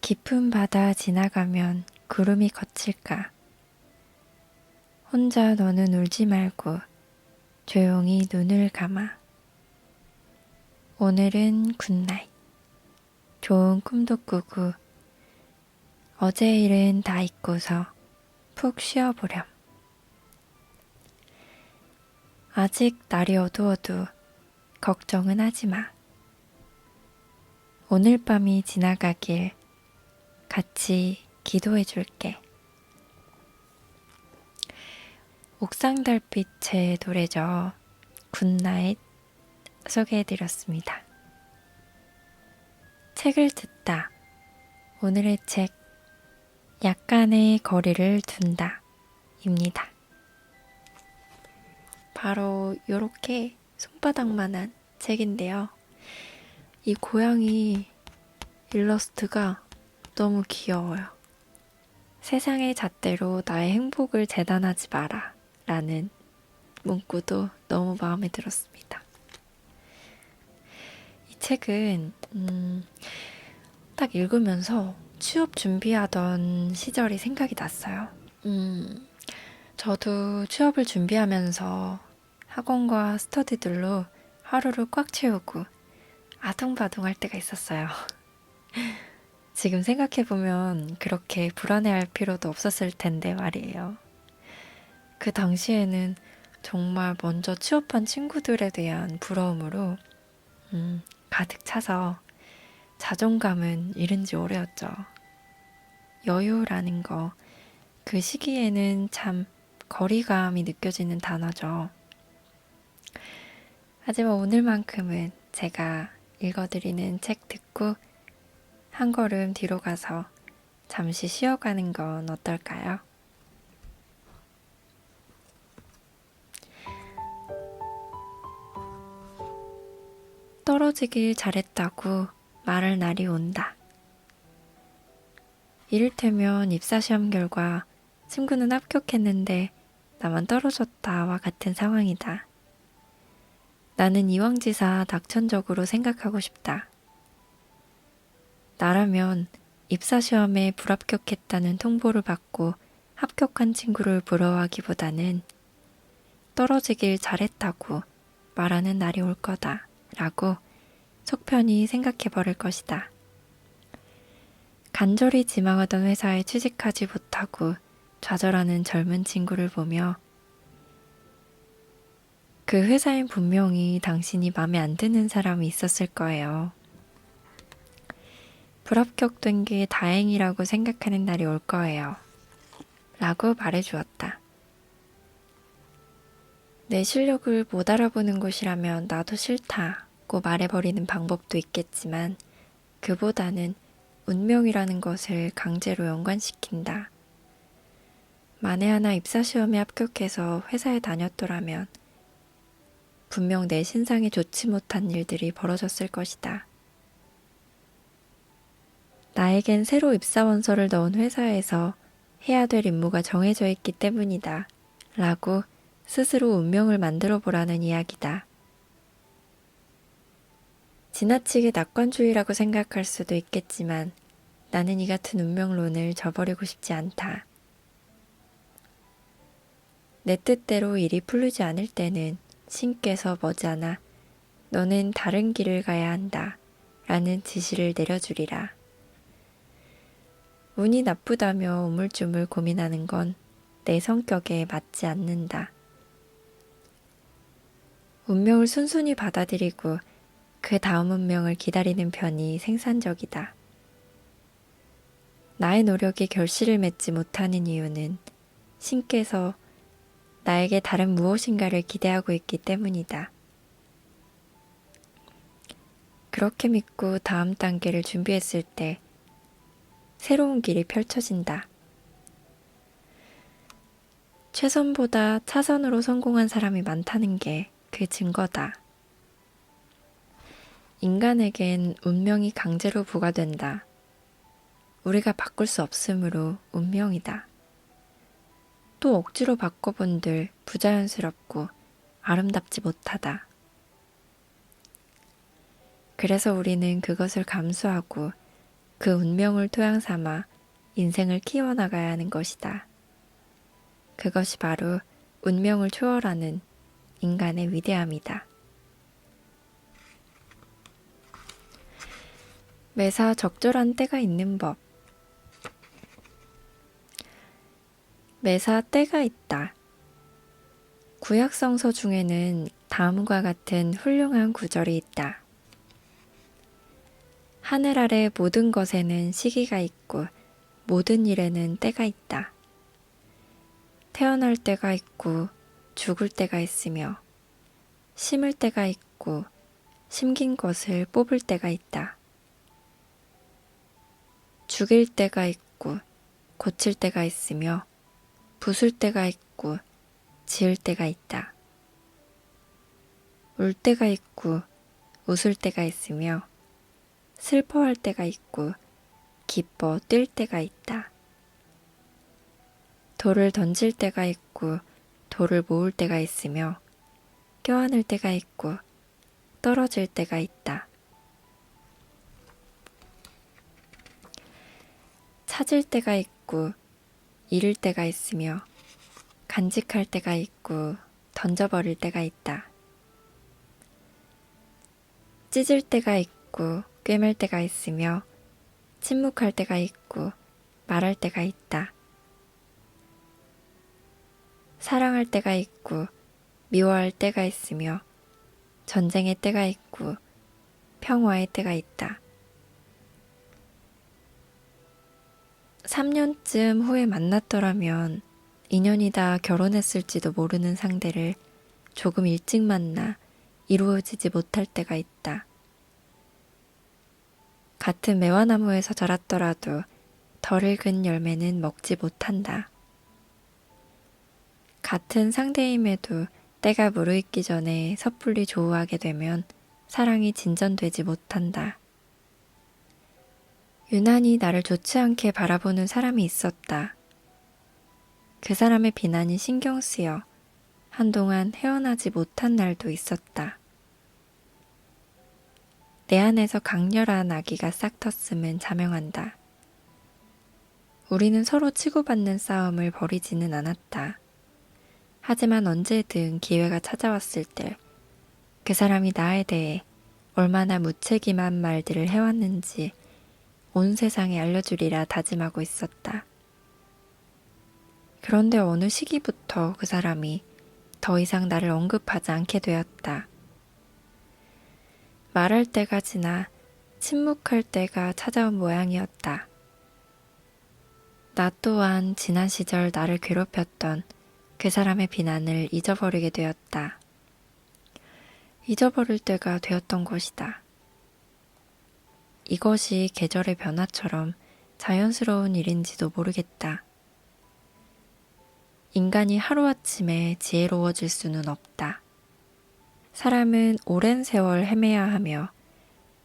깊은 바다 지나가면 구름이 걷힐까? 혼자 너는 울지 말고 조용히 눈을 감아. 오늘은 굿나잇. 좋은 꿈도 꾸고 어제 일은 다 잊고서 푹 쉬어보렴. 아직 날이 어두워도 걱정은 하지 마. 오늘 밤이 지나가길 같이 기도해 줄게. 옥상 달빛의 노래죠. 굿나잇 소개해드렸습니다. 책을 듣다. 오늘의 책, 약간의 거리를 둔다 입니다. 바로 요렇게 손바닥만한 책인데요. 이 고양이 일러스트가 너무 귀여워요. 세상의 잣대로 나의 행복을 재단하지 마라 라는 문구도 너무 마음에 들었습니다. 이 책은 딱 읽으면서 취업 준비하던 시절이 생각이 났어요. 저도 취업을 준비하면서 학원과 스터디들로 하루를 꽉 채우고 아둥바둥 할 때가 있었어요. 지금 생각해보면 그렇게 불안해할 필요도 없었을 텐데 말이에요. 그 당시에는 정말 먼저 취업한 친구들에 대한 부러움으로 가득 차서 자존감은 잃은 지 오래였죠. 여유라는 거, 그 시기에는 참 거리감이 느껴지는 단어죠. 하지만 오늘만큼은 제가 읽어드리는 책 듣고 한 걸음 뒤로 가서 잠시 쉬어가는 건 어떨까요? 떨어지길 잘했다고 말할 날이 온다. 이를테면 입사시험 결과 친구는 합격했는데 나만 떨어졌다와 같은 상황이다. 나는 이왕지사 낙천적으로 생각하고 싶다. 나라면 입사시험에 불합격했다는 통보를 받고 합격한 친구를 부러워하기보다는 떨어지길 잘했다고 말하는 날이 올 거다 라고 속편히 생각해버릴 것이다. 간절히 지망하던 회사에 취직하지 못하고 좌절하는 젊은 친구를 보며 그 회사엔 분명히 당신이 마음에 안 드는 사람이 있었을 거예요. 불합격된 게 다행이라고 생각하는 날이 올 거예요. 라고 말해주었다. 내 실력을 못 알아보는 곳이라면 나도 싫다고 말해버리는 방법도 있겠지만 그보다는 운명이라는 것을 강제로 연관시킨다. 만에 하나 입사시험에 합격해서 회사에 다녔더라면 분명 내 신상에 좋지 못한 일들이 벌어졌을 것이다. 나에겐 새로 입사원서를 넣은 회사에서 해야 될 임무가 정해져 있기 때문이다. 라고 스스로 운명을 만들어 보라는 이야기다. 지나치게 낙관주의라고 생각할 수도 있겠지만 나는 이 같은 운명론을 저버리고 싶지 않다. 내 뜻대로 일이 풀리지 않을 때는 신께서 머지않아 너는 다른 길을 가야 한다. 라는 지시를 내려주리라. 운이 나쁘다며 우물쭈물 고민하는 건 내 성격에 맞지 않는다. 운명을 순순히 받아들이고 그 다음 운명을 기다리는 편이 생산적이다. 나의 노력이 결실을 맺지 못하는 이유는 신께서 나에게 다른 무엇인가를 기대하고 있기 때문이다. 그렇게 믿고 다음 단계를 준비했을 때 새로운 길이 펼쳐진다. 최선보다 차선으로 성공한 사람이 많다는 게 그 증거다. 인간에겐 운명이 강제로 부과된다. 우리가 바꿀 수 없으므로 운명이다. 또 억지로 바꿔본들 부자연스럽고 아름답지 못하다. 그래서 우리는 그것을 감수하고 그 운명을 토양 삼아 인생을 키워나가야 하는 것이다. 그것이 바로 운명을 초월하는 인간의 위대함이다. 매사 적절한 때가 있는 법. 매사 때가 있다. 구약 성서 중에는 다음과 같은 훌륭한 구절이 있다. 하늘 아래 모든 것에는 시기가 있고 모든 일에는 때가 있다. 태어날 때가 있고 죽을 때가 있으며 심을 때가 있고 심긴 것을 뽑을 때가 있다. 죽일 때가 있고 고칠 때가 있으며 부술 때가 있고 지을 때가 있다. 울 때가 있고 웃을 때가 있으며 슬퍼할 때가 있고 기뻐 뛸 때가 있다. 돌을 던질 때가 있고 돌을 모을 때가 있으며 껴안을 때가 있고 떨어질 때가 있다. 찾을 때가 있고 잃을 때가 있으며 간직할 때가 있고 던져버릴 때가 있다. 찢을 때가 있고 꿰맬 때가 있으며 침묵할 때가 있고 말할 때가 있다. 사랑할 때가 있고 미워할 때가 있으며 전쟁의 때가 있고 평화의 때가 있다. 3년쯤 후에 만났더라면 인연이다 결혼했을지도 모르는 상대를 조금 일찍 만나 이루어지지 못할 때가 있다. 같은 매화나무에서 자랐더라도 덜 익은 열매는 먹지 못한다. 같은 상대임에도 때가 무르익기 전에 섣불리 조우하게 되면 사랑이 진전되지 못한다. 유난히 나를 좋지 않게 바라보는 사람이 있었다. 그 사람의 비난이 신경 쓰여 한동안 헤어나지 못한 날도 있었다. 내 안에서 강렬한 악의가 싹 텄음은 자명한다. 우리는 서로 치고받는 싸움을 벌이지는 않았다. 하지만 언제든 기회가 찾아왔을 때 그 사람이 나에 대해 얼마나 무책임한 말들을 해왔는지 온 세상에 알려주리라 다짐하고 있었다. 그런데 어느 시기부터 그 사람이 더 이상 나를 언급하지 않게 되었다. 말할 때가 지나 침묵할 때가 찾아온 모양이었다. 나 또한 지난 시절 나를 괴롭혔던 그 사람의 비난을 잊어버리게 되었다. 잊어버릴 때가 되었던 것이다. 이것이 계절의 변화처럼 자연스러운 일인지도 모르겠다. 인간이 하루아침에 지혜로워질 수는 없다. 사람은 오랜 세월 헤매야 하며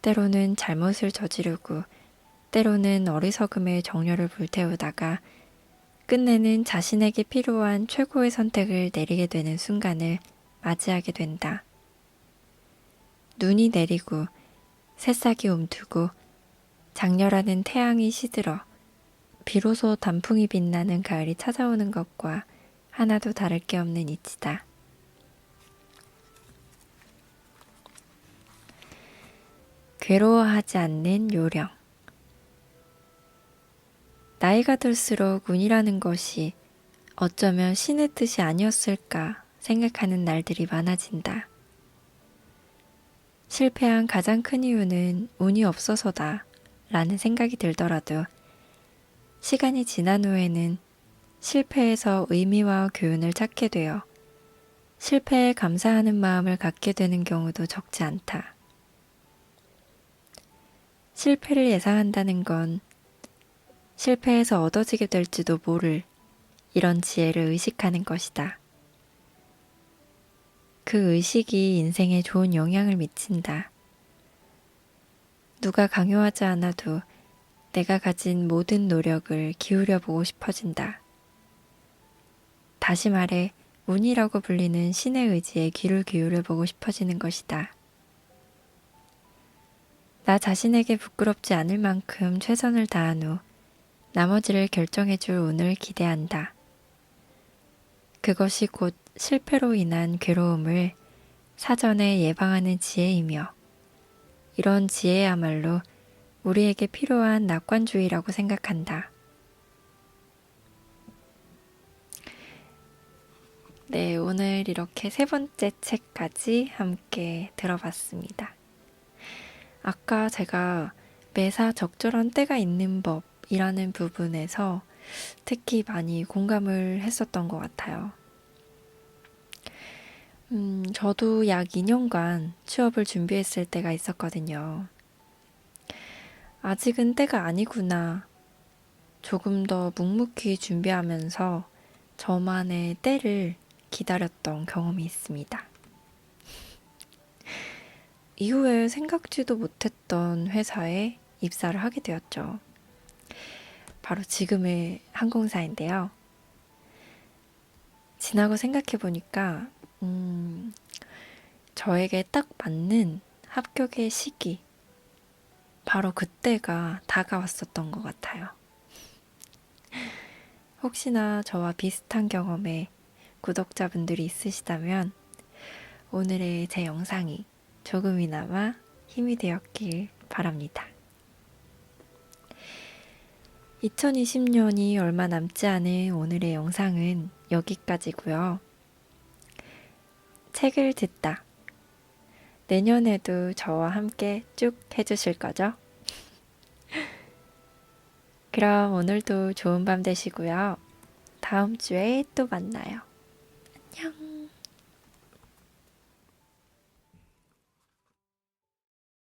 때로는 잘못을 저지르고 때로는 어리석음의 정열을 불태우다가 끝내는 자신에게 필요한 최고의 선택을 내리게 되는 순간을 맞이하게 된다. 눈이 내리고 새싹이 움트고 장렬하는 태양이 시들어 비로소 단풍이 빛나는 가을이 찾아오는 것과 하나도 다를 게 없는 이치다. 괴로워하지 않는 요령. 나이가 들수록 운이라는 것이 어쩌면 신의 뜻이 아니었을까 생각하는 날들이 많아진다. 실패한 가장 큰 이유는 운이 없어서다 라는 생각이 들더라도 시간이 지난 후에는 실패에서 의미와 교훈을 찾게 되어 실패에 감사하는 마음을 갖게 되는 경우도 적지 않다. 실패를 예상한다는 건 실패에서 얻어지게 될지도 모를 이런 지혜를 의식하는 것이다. 그 의식이 인생에 좋은 영향을 미친다. 누가 강요하지 않아도 내가 가진 모든 노력을 기울여 보고 싶어진다. 다시 말해 운이라고 불리는 신의 의지에 귀를 기울여 보고 싶어지는 것이다. 나 자신에게 부끄럽지 않을 만큼 최선을 다한 후 나머지를 결정해줄 오늘 기대한다. 그것이 곧 실패로 인한 괴로움을 사전에 예방하는 지혜이며 이런 지혜야말로 우리에게 필요한 낙관주의라고 생각한다. 네, 오늘 이렇게 세 번째 책까지 함께 들어봤습니다. 아까 제가 매사 적절한 때가 있는 법이라는 부분에서 특히 많이 공감을 했었던 것 같아요. 저도 약 2년간 취업을 준비했을 때가 있었거든요. 아직은 때가 아니구나. 조금 더 묵묵히 준비하면서 저만의 때를 기다렸던 경험이 있습니다. 이후에 생각지도 못했던 회사에 입사를 하게 되었죠. 바로 지금의 항공사인데요. 지나고 생각해 보니까, 저에게 딱 맞는 합격의 시기, 바로 그때가 다가왔었던 것 같아요. 혹시나 저와 비슷한 경험에 구독자분들이 있으시다면 오늘의 제 영상이 조금이나마 힘이 되었길 바랍니다. 2020년이 얼마 남지 않은 오늘의 영상은 여기까지고요. 책을 듣다. 내년에도 저와 함께 쭉 해주실 거죠? 그럼 오늘도 좋은 밤 되시고요. 다음 주에 또 만나요.